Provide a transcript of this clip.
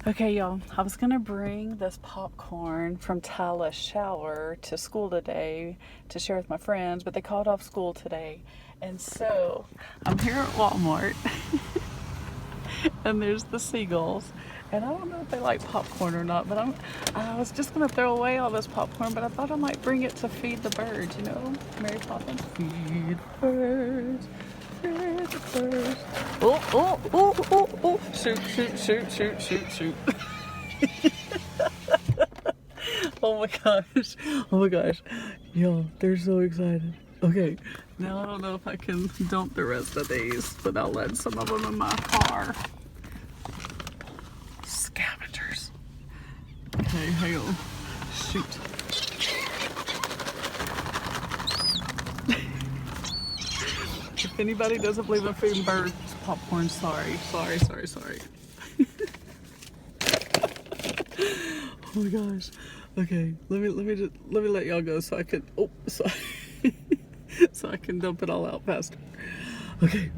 Okay, y'all, I was gonna bring this popcorn from Tyler Shower to school today to share with my friends, but they called off school today. And so I'm here at Walmart and there's the seagulls. And I don't know if they like popcorn or not, but I was just gonna throw away all this popcorn, but I thought I might bring it to feed the birds, you know? Mary Poppins, feed the birds. Feed the birds. Oh, oh, oh, oh, oh. Shoot, shoot, shoot, shoot, shoot, shoot. Oh my gosh. Oh my gosh. Yo, they're so excited. Okay, now I don't know if I can dump the rest of these without letting some of them in my car. Scavengers. Okay, hang on. Shoot. If anybody doesn't believe in feeding birds popcorn, sorry. Sorry, sorry, sorry. Oh my gosh. Okay, let me let y'all go so I can so I can dump it all out faster. Okay.